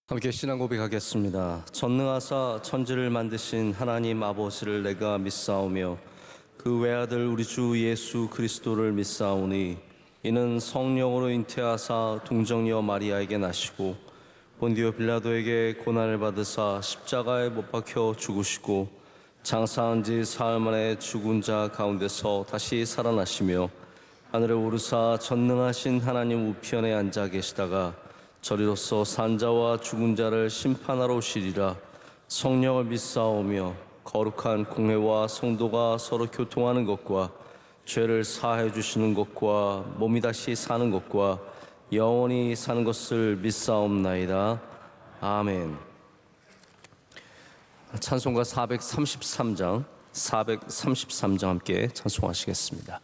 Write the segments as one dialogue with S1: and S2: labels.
S1: 함께 신앙 고백하겠습니다. 전능하사 천지를 만드신 하나님 아버지를 내가 믿사오며 그 외아들 우리 주 예수 그리스도를 믿사오니 이는 성령으로 잉태하사 동정녀 마리아에게 나시고 본디오 빌라도에게 고난을 받으사 십자가에 못 박혀 죽으시고 장사한 지 사흘 만에 죽은 자 가운데서 다시 살아나시며 하늘에 오르사 전능하신 하나님 우편에 앉아 계시다가 저리로서 산자와 죽은 자를 심판하러 오시리라. 성령을 믿사오며 거룩한 공회와 성도가 서로 교통하는 것과 죄를 사해 주시는 것과 몸이 다시 사는 것과 영원히 사는 것을 믿사옵나이다. 아멘. 찬송가 433장 함께 찬송하시겠습니다.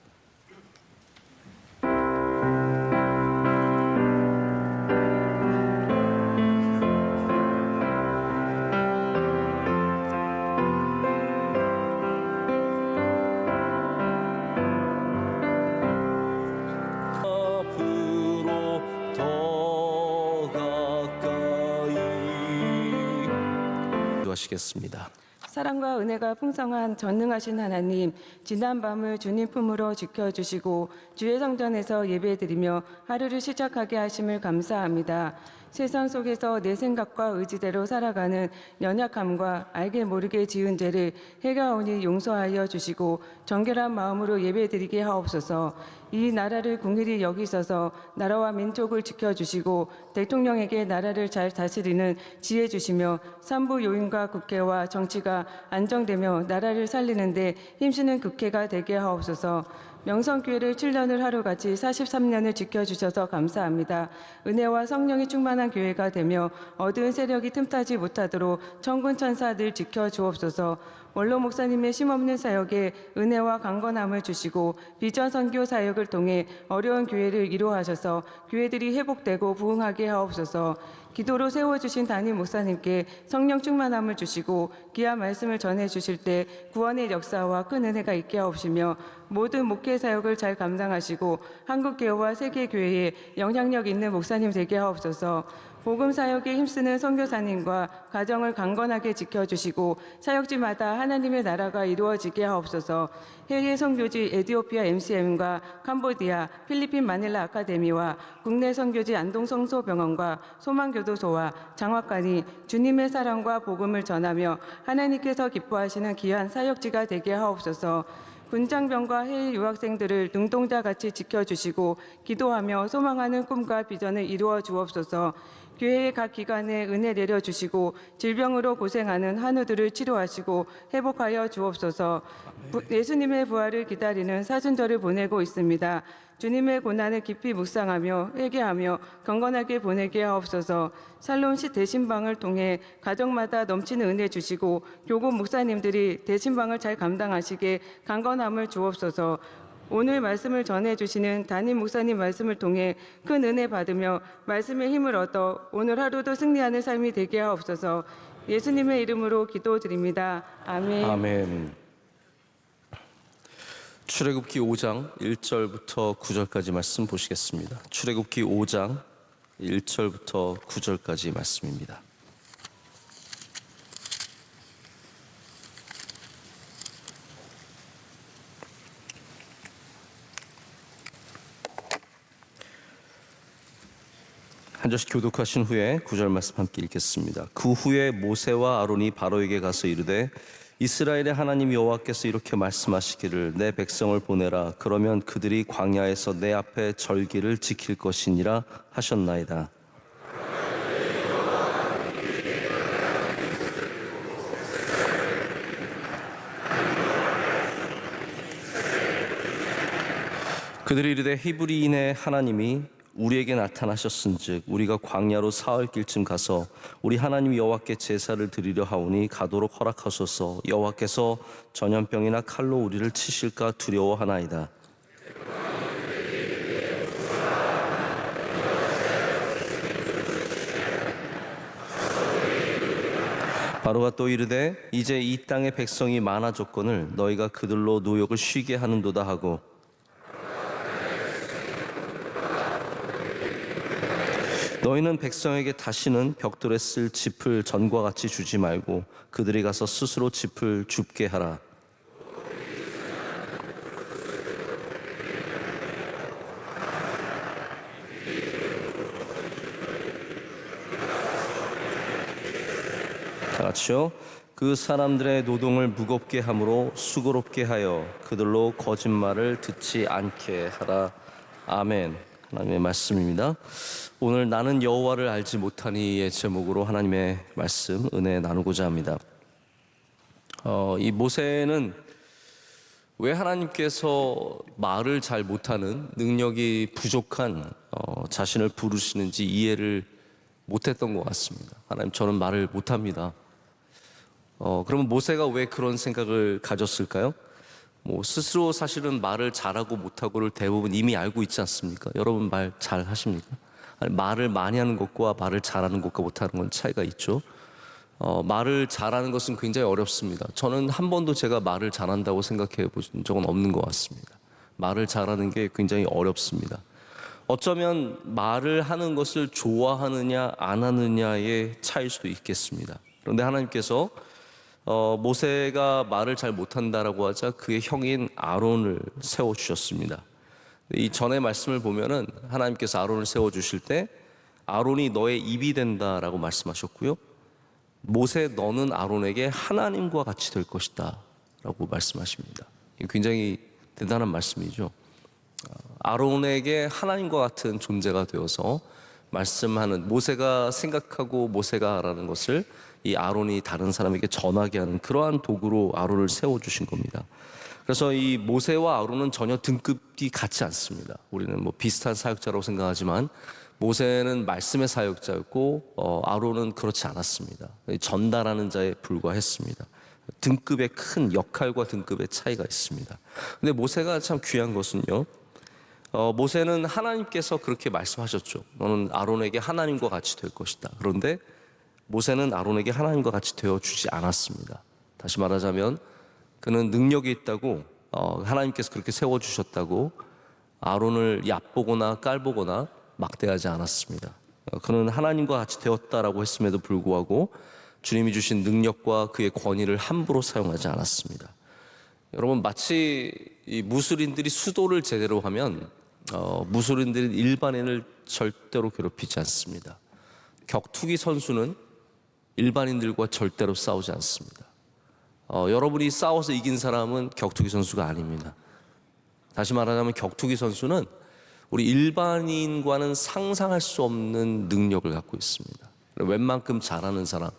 S1: 하시겠습니다.
S2: 사랑과 은혜가 풍성한 전능하신 하나님, 지난 밤을 주님 품으로 지켜주시고 주의 성전에서 예배드리며 하루를 시작하게 하심을 감사합니다. 세상 속에서 내 생각과 의지대로 살아가는 연약함과 알게 모르게 지은 죄를 해가오니 용서하여 주시고 정결한 마음으로 예배드리게 하옵소서. 이 나라를 긍휼히 여기셔서 나라와 민족을 지켜주시고 대통령에게 나라를 잘 다스리는 지혜 주시며 산부 요인과 국회와 정치가 안정되며 나라를 살리는데 힘쓰는 국회가 되게 하옵소서. 명성교회를 7년을 하루같이 43년을 지켜주셔서 감사합니다. 은혜와 성령이 충만한 교회가 되며 어두운 세력이 틈타지 못하도록 천군 천사 늘 지켜주옵소서. 원로 목사님의 쉼없는 사역에 은혜와 강건함을 주시고 비전 선교 사역을 통해 어려운 교회를 위로하셔서 교회들이 회복되고 부흥하게 하옵소서. 기도로 세워주신 담임 목사님께 성령 충만함을 주시고 귀한 말씀을 전해주실 때 구원의 역사와 큰 은혜가 있게 하옵시며 모든 목회 사역을 잘 감당하시고 한국교회와 세계교회에 영향력 있는 목사님 되게 하옵소서. 복음 사역에 힘쓰는 선교사님과 가정을 강건하게 지켜주시고 사역지마다 하나님의 나라가 이루어지게 하옵소서. 해외 선교지 에티오피아 MCM과 캄보디아, 필리핀 마닐라 아카데미와 국내 선교지 안동성소병원과 소망교도소와 장학관이 주님의 사랑과 복음을 전하며 하나님께서 기뻐하시는 귀한 사역지가 되게 하옵소서. 군장병과 해외 유학생들을 눈동자같이 지켜주시고 기도하며 소망하는 꿈과 비전을 이루어 주옵소서. 교회의 각 기관에 은혜 내려주시고 질병으로 고생하는 한우들을 치료하시고 회복하여 주옵소서. 예수님의 부활을 기다리는 사순절을 보내고 있습니다. 주님의 고난을 깊이 묵상하며 회개하며 경건하게 보내게 하옵소서. 살롬 시 대신방을 통해 가정마다 넘치는 은혜 주시고 교구 목사님들이 대신방을 잘 감당하시게 강건함을 주옵소서. 오늘 말씀을 전해주시는 담임 목사님 말씀을 통해 큰 은혜 받으며 말씀의 힘을 얻어 오늘 하루도 승리하는 삶이 되게 하옵소서. 예수님의 이름으로 기도드립니다. 아멘.
S1: 아멘. 출애굽기 5장 1절부터 9절까지 말씀 보시겠습니다. 출애굽기 5장 1절부터 9절까지 말씀입니다. 한 절씩 교독하신 후에 9절 말씀 함께 읽겠습니다. 그 후에 모세와 아론이 바로에게 가서 이르되 이스라엘의 하나님 여호와께서 이렇게 말씀하시기를 내 백성을 보내라. 그러면 그들이 광야에서 내 앞에 절기를 지킬 것이니라 하셨나이다. 그들이 이르되 히브리인의 하나님이 우리에게 나타나셨은즉 우리가 광야로 사흘 길쯤 가서 우리 하나님 여호와께 제사를 드리려 하오니 가도록 허락하소서. 여호와께서 전염병이나 칼로 우리를 치실까 두려워하나이다. 바로가 또 이르되 이제 이 땅의 백성이 많아졌거늘 너희가 그들로 노역을 쉬게 하는도다 하고 너희는 백성에게 다시는 벽돌에 쓸 짚을 전과 같이 주지 말고 그들이 가서 스스로 짚을 줍게 하라. 다 같이요. 그 사람들의 노동을 무겁게 함으로 수고롭게 하여 그들로 거짓말을 듣지 않게 하라. 아멘. 하나님의 말씀입니다. 오늘 나는 여호와를 알지 못하니의 제목으로 하나님의 말씀 은혜 나누고자 합니다. 이 모세는 왜 하나님께서 말을 잘 못하는, 능력이 부족한 자신을 부르시는지 이해를 못했던 것 같습니다. 하나님, 저는 말을 못합니다. 그러면 모세가 왜 그런 생각을 가졌을까요? 스스로 사실은 말을 잘하고 못하고를 대부분 이미 알고 있지 않습니까? 여러분 말 잘 하십니까? 아니, 말을 많이 하는 것과 말을 잘하는 것과 못하는 건 차이가 있죠. 말을 잘하는 것은 굉장히 어렵습니다. 저는 한 번도 제가 말을 잘한다고 생각해 본 적은 없는 것 같습니다. 말을 잘하는 게 굉장히 어렵습니다. 어쩌면 말을 하는 것을 좋아하느냐 안 하느냐의 차이일 수도 있겠습니다. 그런데 하나님께서 모세가 말을 잘 못한다라고 하자 그의 형인 아론을 세워주셨습니다. 이 전의 말씀을 보면은 하나님께서 아론을 세워주실 때 아론이 너의 입이 된다라고 말씀하셨고요, 모세 너는 아론에게 하나님과 같이 될 것이다 라고 말씀하십니다. 굉장히 대단한 말씀이죠. 아론에게 하나님과 같은 존재가 되어서 말씀하는, 모세가 생각하고 모세가 하라는 것을 이 아론이 다른 사람에게 전하게 하는 그러한 도구로 아론을 세워주신 겁니다. 그래서 이 모세와 아론은 전혀 등급이 같지 않습니다. 우리는 비슷한 사역자라고 생각하지만 모세는 말씀의 사역자였고 아론은 그렇지 않았습니다. 전달하는 자에 불과했습니다. 등급의 큰 역할과 등급의 차이가 있습니다. 근데 모세가 참 귀한 것은요, 모세는 하나님께서 그렇게 말씀하셨죠. 너는 아론에게 하나님과 같이 될 것이다. 그런데 모세는 아론에게 하나님과 같이 되어주지 않았습니다. 다시 말하자면 그는 능력이 있다고, 하나님께서 그렇게 세워주셨다고 아론을 얕보거나 깔보거나 막대하지 않았습니다. 그는 하나님과 같이 되었다라고 했음에도 불구하고 주님이 주신 능력과 그의 권위를 함부로 사용하지 않았습니다. 여러분, 마치 이 무술인들이 수도를 제대로 하면 무술인들은 일반인을 절대로 괴롭히지 않습니다. 격투기 선수는 일반인들과 절대로 싸우지 않습니다. 여러분이 싸워서 이긴 사람은 격투기 선수가 아닙니다. 다시 말하자면 격투기 선수는 우리 일반인과는 상상할 수 없는 능력을 갖고 있습니다. 웬만큼 잘하는 사람,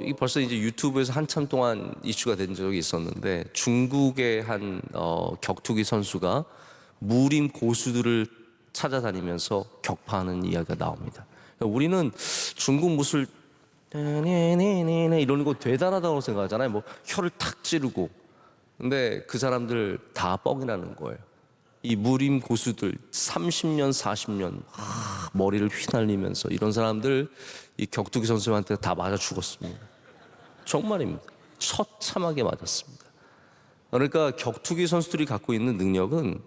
S1: 이 벌써 이제 유튜브에서 한참 동안 이슈가 된 적이 있었는데, 중국의 한 격투기 선수가 무림 고수들을 찾아다니면서 격파하는 이야기가 나옵니다. 우리는 중국 무술 이러는 거 대단하다고 생각하잖아요. 혀를 탁 찌르고. 근데 그 사람들 다 뻥이라는 거예요. 이 무림 고수들 30년 40년 머리를 휘날리면서 이런 사람들 이 격투기 선수한테 다 맞아 죽었습니다. 정말입니다. 처참하게 맞았습니다. 그러니까 격투기 선수들이 갖고 있는 능력은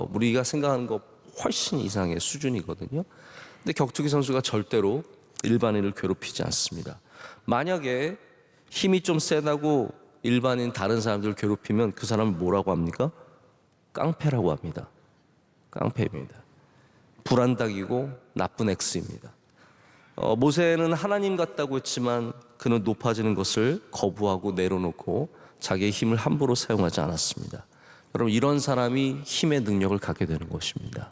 S1: 우리가 생각하는 것 훨씬 이상의 수준이거든요. 근데 격투기 선수가 절대로 일반인을 괴롭히지 않습니다. 만약에 힘이 좀 세다고 일반인 다른 사람들을 괴롭히면 그 사람을 뭐라고 합니까? 깡패라고 합니다. 깡패입니다. 불안닥이고 나쁜 X입니다. 모세는 하나님 같다고 했지만 그는 높아지는 것을 거부하고 내려놓고 자기의 힘을 함부로 사용하지 않았습니다. 여러분, 이런 사람이 힘의 능력을 갖게 되는 것입니다.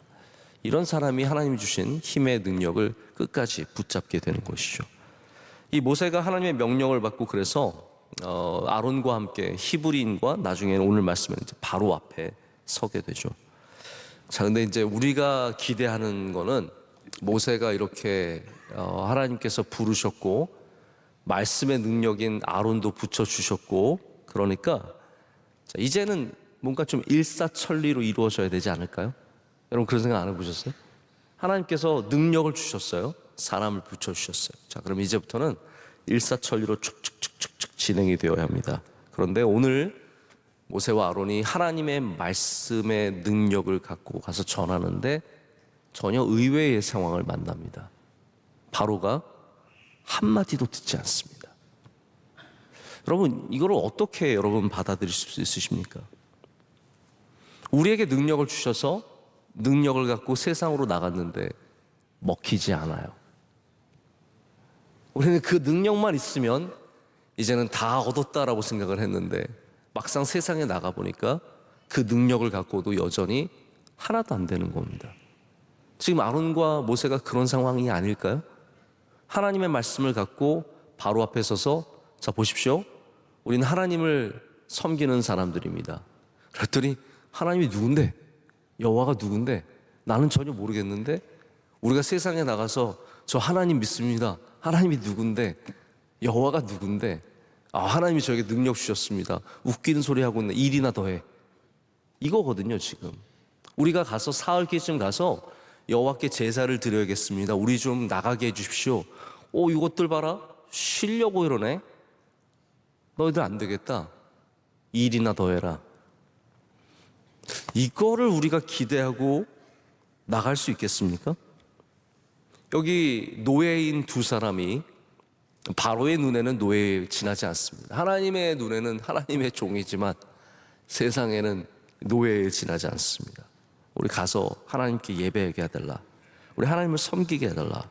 S1: 이런 사람이 하나님이 주신 힘의 능력을 끝까지 붙잡게 되는 것이죠. 이 모세가 하나님의 명령을 받고 그래서 아론과 함께 히브리인과 나중에는 오늘 말씀에는 이제 바로 앞에 서게 되죠. 자, 근데 이제 우리가 기대하는 거는 모세가 이렇게 하나님께서 부르셨고 말씀의 능력인 아론도 붙여주셨고, 그러니까 자, 이제는 뭔가 좀 일사천리로 이루어져야 되지 않을까요? 여러분, 그런 생각 안 해보셨어요? 하나님께서 능력을 주셨어요. 사람을 붙여주셨어요. 자, 그럼 이제부터는 일사천리로 축축축축축 진행이 되어야 합니다. 그런데 오늘 모세와 아론이 하나님의 말씀의 능력을 갖고 가서 전하는데 전혀 의외의 상황을 만납니다. 바로가 한마디도 듣지 않습니다. 여러분, 이걸 어떻게 여러분 받아들일 수 있으십니까? 우리에게 능력을 주셔서 능력을 갖고 세상으로 나갔는데 먹히지 않아요. 우리는 그 능력만 있으면 이제는 다 얻었다라고 생각을 했는데 막상 세상에 나가보니까 그 능력을 갖고도 여전히 하나도 안 되는 겁니다. 지금 아론과 모세가 그런 상황이 아닐까요? 하나님의 말씀을 갖고 바로 앞에 서서 자 보십시오. 우리는 하나님을 섬기는 사람들입니다. 그랬더니 하나님이 누군데? 여호와가 누군데? 나는 전혀 모르겠는데 우리가 세상에 나가서 저 하나님 믿습니다. 하나님이 누군데? 여호와가 누군데? 하나님이 저에게 능력 주셨습니다. 웃기는 소리 하고 있네. 일이나 더해. 이거거든요. 지금 우리가 가서 사흘기쯤 가서 여호와께 제사를 드려야겠습니다. 우리 좀 나가게 해주십시오. 이것들 봐라. 쉬려고 이러네. 너희들 안 되겠다. 일이나 더해라. 이거를 우리가 기대하고 나갈 수 있겠습니까? 여기 노예인 두 사람이 바로의 눈에는 노예에 지나지 않습니다. 하나님의 눈에는 하나님의 종이지만 세상에는 노예에 지나지 않습니다. 우리 가서 하나님께 예배하게 해달라. 우리 하나님을 섬기게 해달라.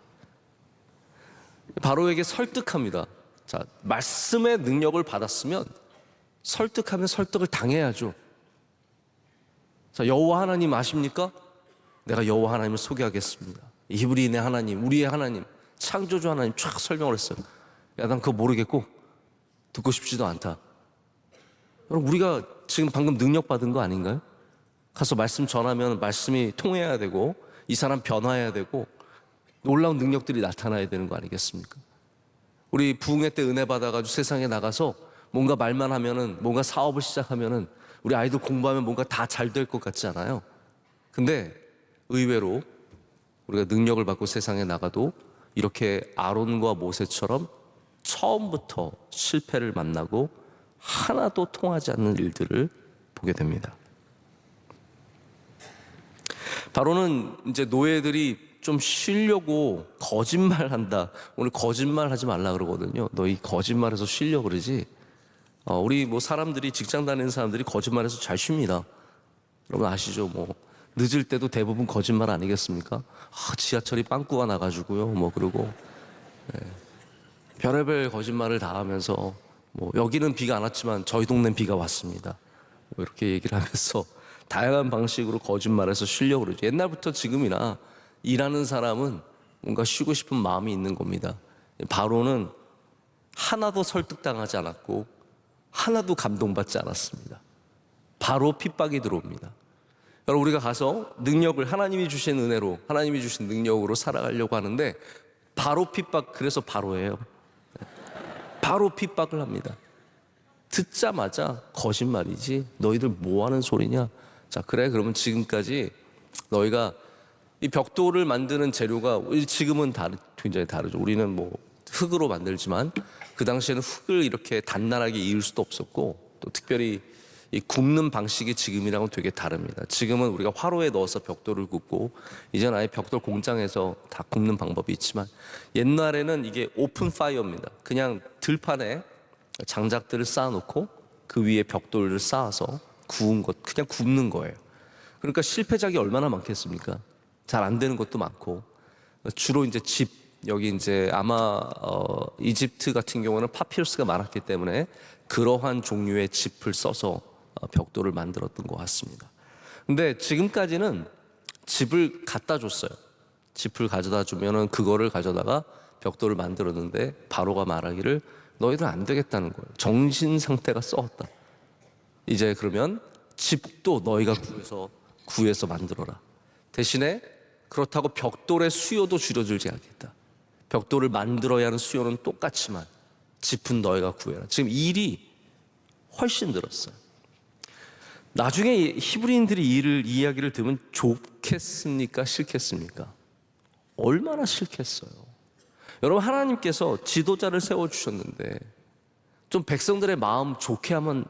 S1: 바로에게 설득합니다. 자, 말씀의 능력을 받았으면 설득하면 설득을 당해야죠. 자, 여호와 하나님 아십니까? 내가 여호와 하나님을 소개하겠습니다. 히브리인의 하나님, 우리의 하나님, 창조주 하나님 쫙 설명을 했어요. 야, 난 그거 모르겠고 듣고 싶지도 않다. 여러분, 우리가 지금 방금 능력 받은 거 아닌가요? 가서 말씀 전하면 말씀이 통해야 되고 이 사람 변화해야 되고 놀라운 능력들이 나타나야 되는 거 아니겠습니까? 우리 부흥회 때 은혜 받아가지고 세상에 나가서 뭔가 말만 하면은, 뭔가 사업을 시작하면은 우리 아이들 공부하면 뭔가 다 잘 될 것 같지 않아요? 근데 의외로 우리가 능력을 받고 세상에 나가도 이렇게 아론과 모세처럼 처음부터 실패를 만나고 하나도 통하지 않는 일들을 보게 됩니다. 바로는 이제 노예들이 좀 쉬려고 거짓말한다. 오늘 거짓말 하지 말라 그러거든요. 너희 거짓말해서 쉬려고 그러지. 우리 뭐 사람들이, 직장 다니는 사람들이 거짓말해서 잘 쉽니다. 여러분 아시죠? 뭐 늦을 때도 대부분 거짓말 아니겠습니까? 지하철이 빵꾸가 나가지고요. 뭐 그러고 별의별 거짓말을 다 하면서 뭐 여기는 비가 안 왔지만 저희 동네는 비가 왔습니다. 뭐 이렇게 얘기를 하면서 다양한 방식으로 거짓말해서 쉬려고 그러죠. 옛날부터 지금이나 일하는 사람은 뭔가 쉬고 싶은 마음이 있는 겁니다. 바로는 하나도 설득당하지 않았고 하나도 감동받지 않았습니다. 바로 핍박이 들어옵니다. 여러분, 우리가 가서 능력을, 하나님이 주신 은혜로, 하나님이 주신 능력으로 살아가려고 하는데 바로 핍박, 그래서 바로예요. 바로 핍박을 합니다. 듣자마자 거짓말이지, 너희들 뭐 하는 소리냐. 자, 그래, 그러면 지금까지 너희가 이 벽돌을 만드는 재료가 지금은 굉장히 다르죠. 우리는 뭐 흙으로 만들지만 그 당시에는 흙을 이렇게 단단하게 이을 수도 없었고, 또 특별히 이 굽는 방식이 지금이랑은 되게 다릅니다. 지금은 우리가 화로에 넣어서 벽돌을 굽고 이제는 아예 벽돌 공장에서 다 굽는 방법이 있지만 옛날에는 이게 오픈 파이어입니다. 그냥 들판에 장작들을 쌓아놓고 그 위에 벽돌을 쌓아서 구운 것, 그냥 굽는 거예요. 그러니까 실패작이 얼마나 많겠습니까? 잘 안 되는 것도 많고, 주로 이제 여기 이제 아마 이집트 같은 경우는 파피루스가 많았기 때문에 그러한 종류의 짚을 써서 벽돌을 만들었던 것 같습니다. 근데 지금까지는 짚을 갖다 줬어요. 짚을 가져다 주면은 그거를 가져다가 벽돌을 만들었는데 바로가 말하기를 너희들 안 되겠다는 거예요. 정신 상태가 썩었다. 이제 그러면 짚도 너희가 구해서 만들어라. 대신에 그렇다고 벽돌의 수요도 줄여들지 않겠다. 벽돌을 만들어야 하는 수요는 똑같지만 짚은 너희가 구해라. 지금 일이 훨씬 늘었어요. 나중에 히브리인들이 이야기를 들으면 좋겠습니까? 싫겠습니까? 얼마나 싫겠어요. 여러분, 하나님께서 지도자를 세워주셨는데 좀 백성들의 마음 좋게 하면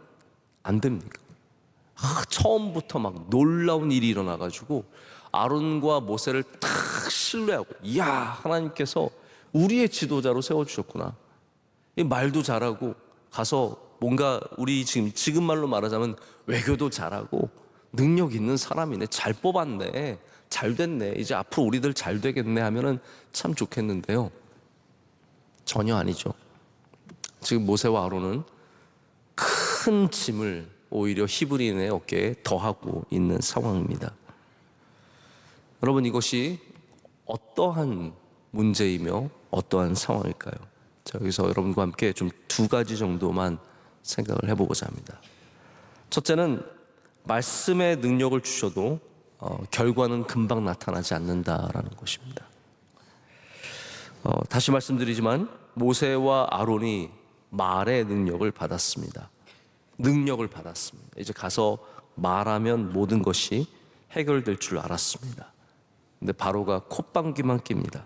S1: 안 됩니까? 처음부터 막 놀라운 일이 일어나가지고 아론과 모세를 탁 신뢰하고, 이야, 하나님께서 우리의 지도자로 세워주셨구나. 이 말도 잘하고 가서 뭔가 우리 지금 말로 말하자면 외교도 잘하고 능력 있는 사람이네. 잘 뽑았네. 잘 됐네. 이제 앞으로 우리들 잘 되겠네 하면은 참 좋겠는데요. 전혀 아니죠. 지금 모세와 아론은 큰 짐을 오히려 히브리인의 어깨에 더하고 있는 상황입니다. 여러분, 이것이 어떠한 문제이며 어떠한 상황일까요? 자, 여기서 여러분과 함께 좀 두 가지 정도만 생각을 해보고자 합니다. 첫째는 말씀의 능력을 주셔도 결과는 금방 나타나지 않는다라는 것입니다. 다시 말씀드리지만 모세와 아론이 말의 능력을 받았습니다. 능력을 받았습니다. 이제 가서 말하면 모든 것이 해결될 줄 알았습니다. 근데 바로가 콧방귀만 낍니다.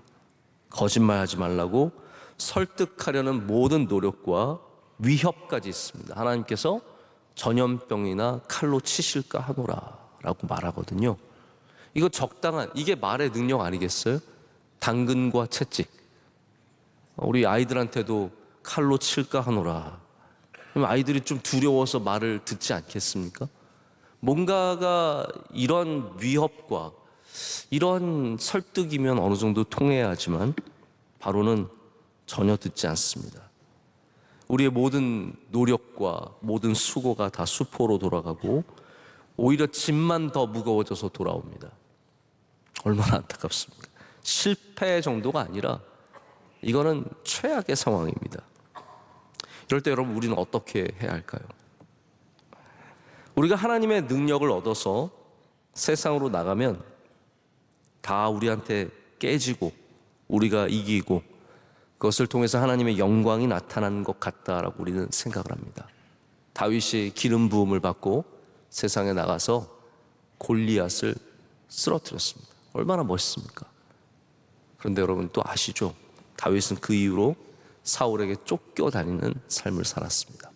S1: 거짓말하지 말라고 설득하려는 모든 노력과 위협까지 있습니다. 하나님께서 전염병이나 칼로 치실까 하노라 라고 말하거든요. 이거 적당한, 이게 말의 능력 아니겠어요? 당근과 채찍. 우리 아이들한테도 칼로 칠까 하노라. 그럼 아이들이 좀 두려워서 말을 듣지 않겠습니까? 뭔가가 이런 위협과 이런 설득이면 어느 정도 통해야 하지만 바로는 전혀 듣지 않습니다. 우리의 모든 노력과 모든 수고가 다 수포로 돌아가고 오히려 짐만 더 무거워져서 돌아옵니다. 얼마나 안타깝습니까? 실패 정도가 아니라 이거는 최악의 상황입니다. 이럴 때 여러분, 우리는 어떻게 해야 할까요? 우리가 하나님의 능력을 얻어서 세상으로 나가면 다 우리한테 깨지고 우리가 이기고 그것을 통해서 하나님의 영광이 나타나는 것 같다라고 우리는 생각을 합니다. 다윗이 기름 부음을 받고 세상에 나가서 골리앗을 쓰러뜨렸습니다. 얼마나 멋있습니까? 그런데 여러분 또 아시죠? 다윗은 그 이후로 사울에게 쫓겨다니는 삶을 살았습니다.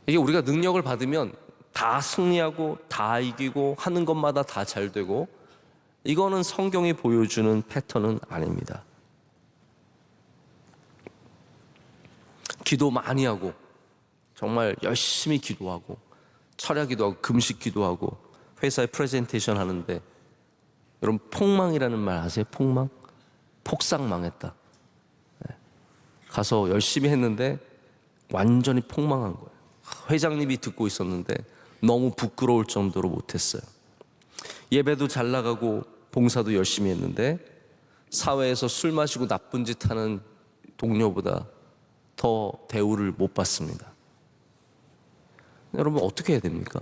S1: 이게 우리가 능력을 받으면 다 승리하고 다 이기고 하는 것마다 다 잘 되고, 이거는 성경이 보여주는 패턴은 아닙니다. 기도 많이 하고 정말 열심히 기도하고 철야 기도하고 금식 기도하고 회사에 프레젠테이션 하는데, 여러분 폭망이라는 말 아세요? 폭망? 폭삭 망했다. 가서 열심히 했는데 완전히 폭망한 거예요. 회장님이 듣고 있었는데 너무 부끄러울 정도로 못했어요. 예배도 잘 나가고 봉사도 열심히 했는데 사회에서 술 마시고 나쁜 짓 하는 동료보다 더 대우를 못 받습니다. 여러분 어떻게 해야 됩니까?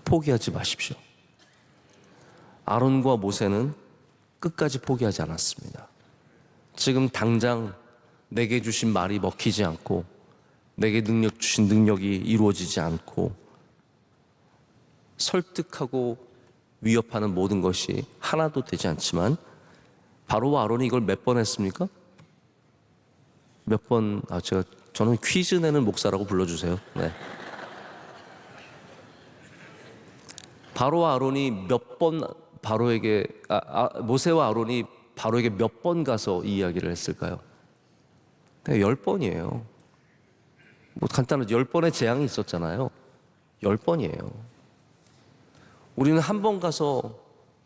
S1: 포기하지 마십시오. 아론과 모세는 끝까지 포기하지 않았습니다. 지금 당장 내게 주신 말이 먹히지 않고 내게 주신 능력이 이루어지지 않고 설득하고 위협하는 모든 것이 하나도 되지 않지만, 바로와 아론이 이걸 몇 번 했습니까? 몇 번, 저는 퀴즈 내는 목사라고 불러주세요. 네. 바로와 아론이 몇 번 바로에게, 모세와 아론이 바로에게 몇 번 가서 이 이야기를 했을까요? 네, 10번이에요. 뭐 간단한 10번의 재앙이 있었잖아요. 10번이에요. 우리는 한 번 가서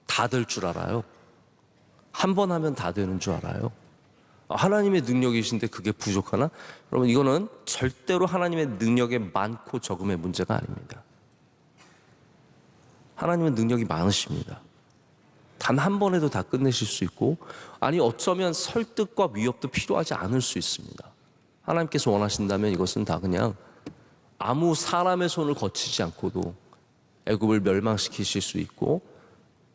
S1: 다 될 줄 알아요. 한 번 하면 다 되는 줄 알아요. 하나님의 능력이신데 그게 부족하나? 여러분, 이거는 절대로 하나님의 능력의 많고 적음의 문제가 아닙니다. 하나님은 능력이 많으십니다. 단 한 번에도 다 끝내실 수 있고, 아니 어쩌면 설득과 위협도 필요하지 않을 수 있습니다. 하나님께서 원하신다면 이것은 다 그냥 아무 사람의 손을 거치지 않고도 애굽을 멸망시키실 수 있고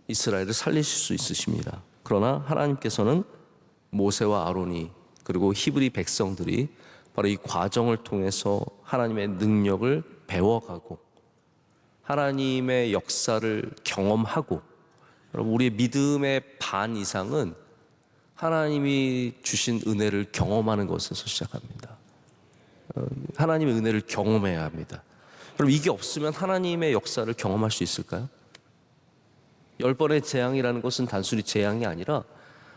S1: 이스라엘을 살리실 수 있으십니다. 그러나 하나님께서는 모세와 아론이 그리고 히브리 백성들이 바로 이 과정을 통해서 하나님의 능력을 배워가고 하나님의 역사를 경험하고, 여러분 우리의 믿음의 반 이상은 하나님이 주신 은혜를 경험하는 것에서 시작합니다. 하나님의 은혜를 경험해야 합니다. 그럼 이게 없으면 하나님의 역사를 경험할 수 있을까요? 10번의 재앙이라는 것은 단순히 재앙이 아니라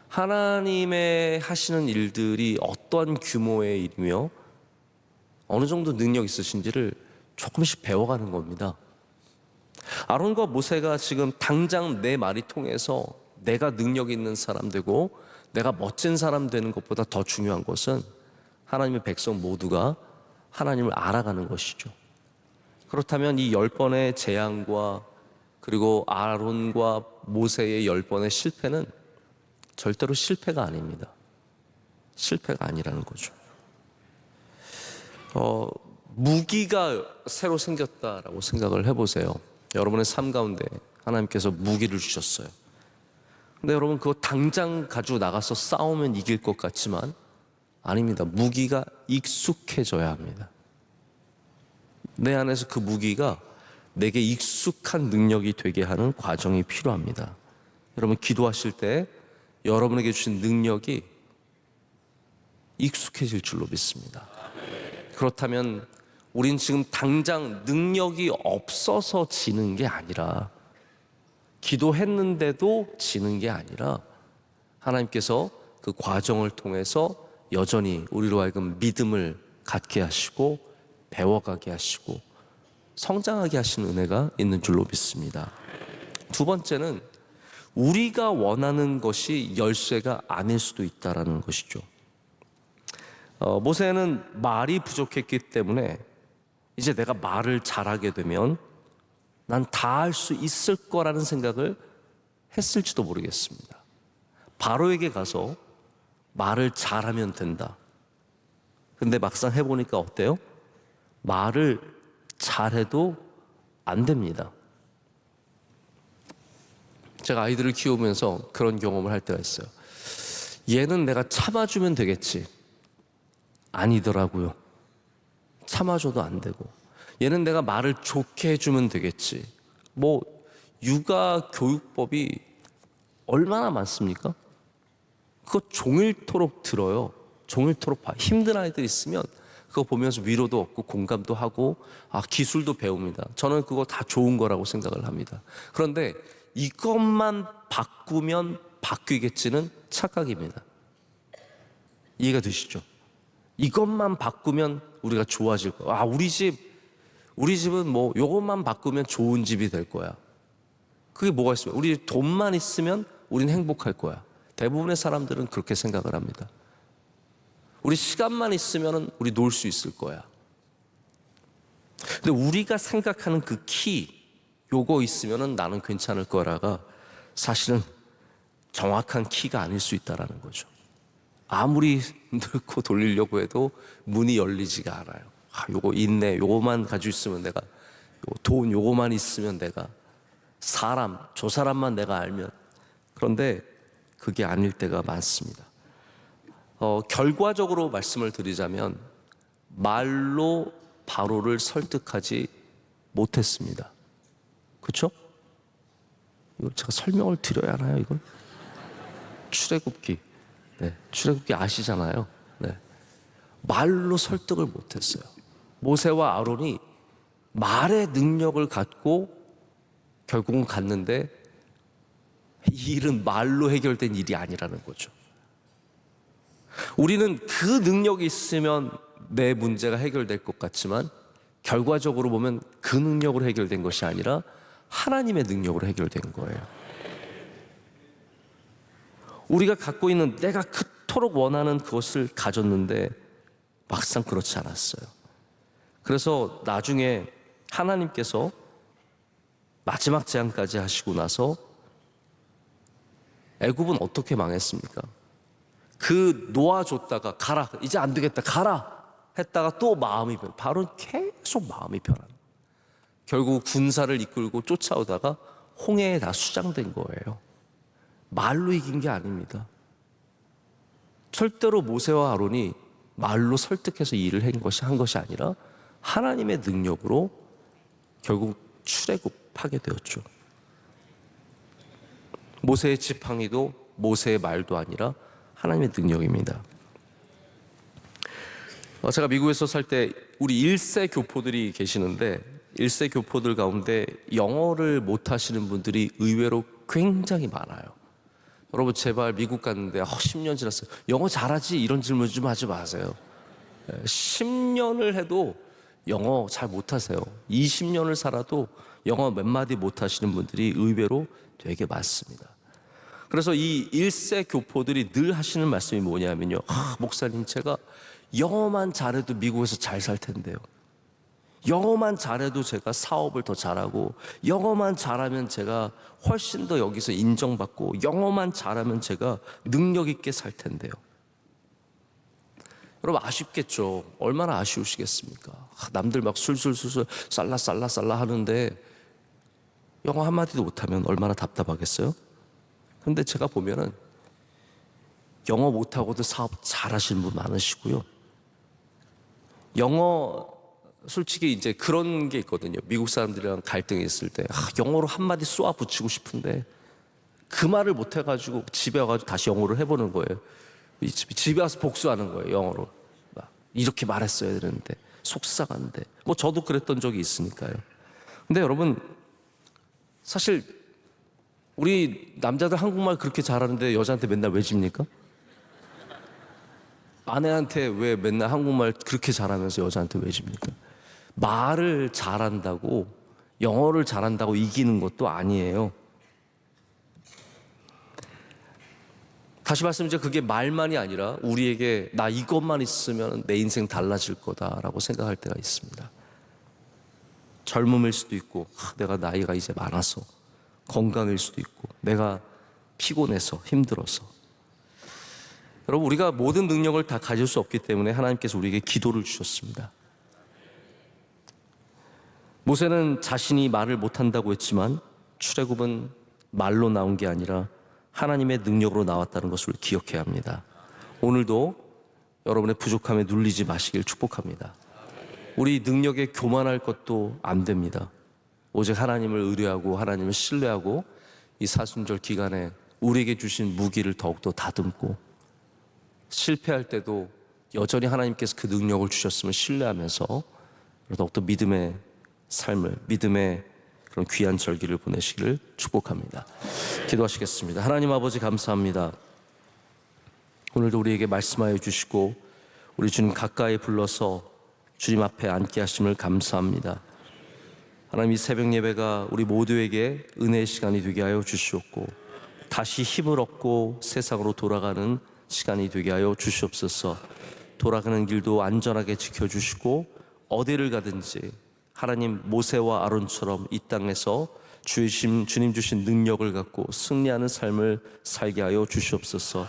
S1: 하나님의 하시는 일들이 어떠한 규모의 일이며 어느 정도 능력 있으신지를 조금씩 배워가는 겁니다. 아론과 모세가 지금 당장 내 말이 통해서 내가 능력 있는 사람 되고 내가 멋진 사람 되는 것보다 더 중요한 것은 하나님의 백성 모두가 하나님을 알아가는 것이죠. 그렇다면 이 10번의 재앙과 그리고 아론과 모세의 10번의 실패는 절대로 실패가 아닙니다. 실패가 아니라는 거죠. 무기가 새로 생겼다라고 생각을 해보세요. 여러분의 삶 가운데 하나님께서 무기를 주셨어요. 근데 여러분 그거 당장 가지고 나가서 싸우면 이길 것 같지만 아닙니다. 무기가 익숙해져야 합니다. 내 안에서 그 무기가 내게 익숙한 능력이 되게 하는 과정이 필요합니다. 여러분 기도하실 때 여러분에게 주신 능력이 익숙해질 줄로 믿습니다. 그렇다면 우린 지금 당장 능력이 없어서 지는 게 아니라, 기도했는데도 지는 게 아니라 하나님께서 그 과정을 통해서 여전히 우리로 하여금 믿음을 갖게 하시고 배워가게 하시고 성장하게 하시는 은혜가 있는 줄로 믿습니다. 두 번째는 우리가 원하는 것이 열쇠가 아닐 수도 있다는 것이죠. 모세는 말이 부족했기 때문에 이제 내가 말을 잘하게 되면 난 다 할 수 있을 거라는 생각을 했을지도 모르겠습니다. 바로에게 가서 말을 잘하면 된다. 근데 막상 해보니까 어때요? 말을 잘해도 안 됩니다. 제가 아이들을 키우면서 그런 경험을 할 때가 있어요. 얘는 내가 참아주면 되겠지. 아니더라고요. 참아줘도 안 되고, 얘는 내가 말을 좋게 해주면 되겠지. 뭐 육아 교육법이 얼마나 많습니까? 그거 종일토록 들어요. 종일토록 봐. 힘든 아이들 있으면 그거 보면서 위로도 얻고 공감도 하고 기술도 배웁니다. 저는 그거 다 좋은 거라고 생각을 합니다. 그런데 이것만 바꾸면 바뀌겠지는 착각입니다. 이해가 되시죠? 이것만 바꾸면 우리가 좋아질 거야. 우리 집은 뭐 이것만 바꾸면 좋은 집이 될 거야. 그게 뭐가 있으면 우리 돈만 있으면 우리는 행복할 거야. 대부분의 사람들은 그렇게 생각을 합니다. 우리 시간만 있으면 우리 놀 수 있을 거야. 근데 우리가 생각하는 그 요거 있으면 나는 괜찮을 거라가 사실은 정확한 키가 아닐 수 있다는 거죠. 아무리 넣고 돌리려고 해도 문이 열리지가 않아요. 요거 있네, 요거만 가지고 있으면 내가, 돈 요거만 있으면 내가, 저 사람만 내가 알면. 그런데 그게 아닐 때가 많습니다. 결과적으로 말씀을 드리자면 말로 바로를 설득하지 못했습니다. 그렇죠? 이거 제가 설명을 드려야 하나요? 이걸 출애굽기, 출애굽기 아시잖아요. 말로 설득을 못했어요. 모세와 아론이 말의 능력을 갖고 결국은 갔는데 이 일은 말로 해결된 일이 아니라는 거죠. 우리는 그 능력이 있으면 내 문제가 해결될 것 같지만 결과적으로 보면 그 능력으로 해결된 것이 아니라 하나님의 능력으로 해결된 거예요. 우리가 갖고 있는 내가 그토록 원하는 그것을 가졌는데 막상 그렇지 않았어요. 그래서 나중에 하나님께서 마지막 재앙까지 하시고 나서 애굽은 어떻게 망했습니까? 그 놓아줬다가 가라, 이제 안 되겠다, 가라 했다가 또 마음이 변. 바로는 계속 마음이 변한. 결국 군사를 이끌고 쫓아오다가 홍해에 다 수장된 거예요. 말로 이긴 게 아닙니다. 절대로 모세와 아론이 말로 설득해서 일을 한 것이 아니라 하나님의 능력으로 결국 출애굽하게 되었죠. 모세의 지팡이도 모세의 말도 아니라 하나님의 능력입니다. 제가 미국에서 살 때 우리 1세 교포들이 계시는데 1세 교포들 가운데 영어를 못하시는 분들이 의외로 굉장히 많아요. 여러분 제발 미국 갔는데 10년 지났어요. 영어 잘하지? 이런 질문 좀 하지 마세요. 10년을 해도 영어 잘 못하세요. 20년을 살아도 영어 몇 마디 못하시는 분들이 의외로 되게 많습니다. 그래서 이 1세 교포들이 늘 하시는 말씀이 뭐냐면요. 목사님, 제가 영어만 잘해도 미국에서 잘 살 텐데요. 영어만 잘해도 제가 사업을 더 잘하고, 영어만 잘하면 제가 훨씬 더 여기서 인정받고, 영어만 잘하면 제가 능력 있게 살 텐데요. 여러분 아쉽겠죠. 얼마나 아쉬우시겠습니까? 남들 막 술술술술 살라 하는데 영어 한마디도 못하면 얼마나 답답하겠어요? 근데 제가 보면은 영어 못하고도 사업 잘하시는 분 많으시고요. 영어 솔직히 이제 그런 게 있거든요. 미국 사람들이랑 갈등이 있을 때 영어로 한마디 쏘아 붙이고 싶은데 그 말을 못 해가지고 집에 와가지고 다시 영어로 해보는 거예요. 집에 와서 복수하는 거예요. 영어로 이렇게 말했어야 되는데 속상한데. 뭐 저도 그랬던 적이 있으니까요. 근데 여러분 사실 우리 남자들 한국말 그렇게 잘하는데 여자한테 맨날 왜 집니까? 아내한테 왜 맨날 한국말 그렇게 잘하면서 여자한테 왜 집니까? 말을 잘한다고, 영어를 잘한다고 이기는 것도 아니에요. 다시 말씀드리면 그게 말만이 아니라 우리에게 나 이것만 있으면 내 인생 달라질 거다라고 생각할 때가 있습니다. 젊음일 수도 있고, 내가 나이가 이제 많아서, 건강일 수도 있고, 내가 피곤해서 힘들어서. 여러분 우리가 모든 능력을 다 가질 수 없기 때문에 하나님께서 우리에게 기도를 주셨습니다. 모세는 자신이 말을 못한다고 했지만 출애굽은 말로 나온 게 아니라 하나님의 능력으로 나왔다는 것을 기억해야 합니다. 오늘도 여러분의 부족함에 눌리지 마시길 축복합니다. 우리 능력에 교만할 것도 안 됩니다. 오직 하나님을 의뢰하고 하나님을 신뢰하고 이 사순절 기간에 우리에게 주신 무기를 더욱더 다듬고, 실패할 때도 여전히 하나님께서 그 능력을 주셨음을 신뢰하면서 더욱더 믿음의 삶을, 믿음의 그런 귀한 절기를 보내시기를 축복합니다. 기도하시겠습니다. 하나님 아버지 감사합니다. 오늘도 우리에게 말씀하여 주시고 우리 주님 가까이 불러서 주님 앞에 앉게 하심을 감사합니다. 하나님 이 새벽 예배가 우리 모두에게 은혜의 시간이 되게 하여 주시옵고 다시 힘을 얻고 세상으로 돌아가는 시간이 되게 하여 주시옵소서. 돌아가는 길도 안전하게 지켜주시고 어디를 가든지 하나님 모세와 아론처럼 이 땅에서 주님 주신 능력을 갖고 승리하는 삶을 살게 하여 주시옵소서.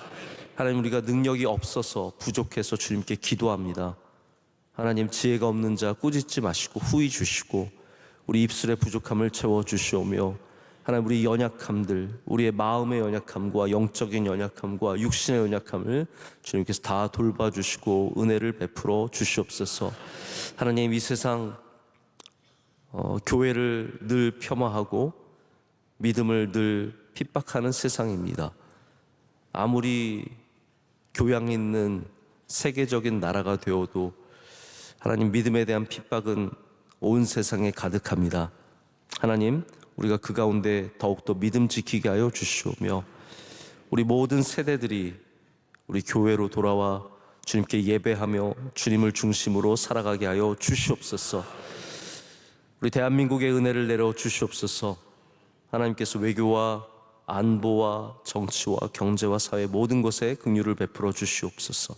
S1: 하나님 우리가 능력이 없어서 부족해서 주님께 기도합니다. 하나님 지혜가 없는 자 꾸짖지 마시고 후히 주시고 우리 입술의 부족함을 채워주시오며 하나님 우리 연약함들, 우리의 마음의 연약함과 영적인 연약함과 육신의 연약함을 주님께서 다 돌봐주시고 은혜를 베풀어 주시옵소서. 하나님 이 세상 교회를 늘 폄하하고 믿음을 늘 핍박하는 세상입니다. 아무리 교양 있는 세계적인 나라가 되어도 하나님 믿음에 대한 핍박은 온 세상에 가득합니다. 하나님 우리가 그 가운데 더욱더 믿음 지키게 하여 주시오며 우리 모든 세대들이 우리 교회로 돌아와 주님께 예배하며 주님을 중심으로 살아가게 하여 주시옵소서. 우리 대한민국의 은혜를 내려 주시옵소서. 하나님께서 외교와 안보와 정치와 경제와 사회 모든 것에 긍휼을 베풀어 주시옵소서.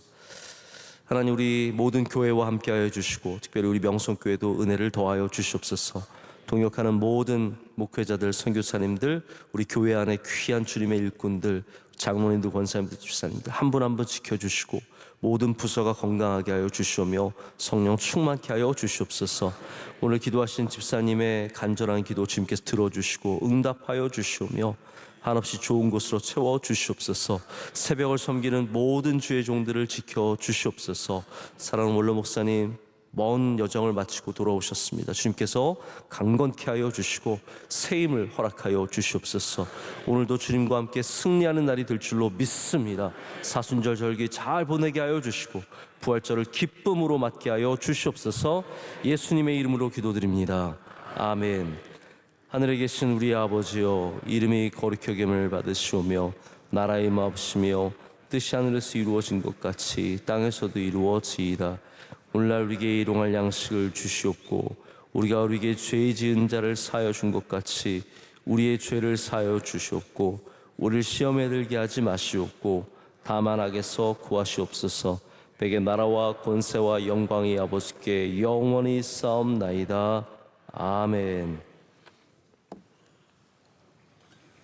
S1: 하나님 우리 모든 교회와 함께하여 주시고 특별히 우리 명성교회도 은혜를 더하여 주시옵소서. 동역하는 모든 목회자들, 선교사님들, 우리 교회 안에 귀한 주님의 일꾼들, 장로님들, 권사님들, 집사님들 한 분 한 분 지켜주시고 모든 부서가 건강하게 하여 주시오며 성령 충만케 하여 주시옵소서. 오늘 기도하신 집사님의 간절한 기도 주님께서 들어주시고 응답하여 주시오며 한없이 좋은 곳으로 채워 주시옵소서. 새벽을 섬기는 모든 주의 종들을 지켜 주시옵소서. 사랑하는 원로 목사님 먼 여정을 마치고 돌아오셨습니다. 주님께서 강건케 하여 주시고 새 힘을 허락하여 주시옵소서. 오늘도 주님과 함께 승리하는 날이 될 줄로 믿습니다. 사순절 절기 잘 보내게 하여 주시고 부활절을 기쁨으로 맞게 하여 주시옵소서. 예수님의 이름으로 기도드립니다. 아멘. 하늘에 계신 우리 아버지여 이름이 거룩히 여김을 받으시오며 나라의 마옵시며 뜻이 하늘에서 이루어진 것 같이 땅에서도 이루어지이다. 오늘날 우리에게 일용할 양식을 주시옵고 우리가 우리에게 죄 지은 자를 사하여 준 것 같이 우리의 죄를 사하여 주시옵고 우리를 시험에 들게 하지 마시옵고 다만 악에서 구하시옵소서. 백의 나라와 권세와 영광이 아버지께 영원히 싸움나이다. 아멘.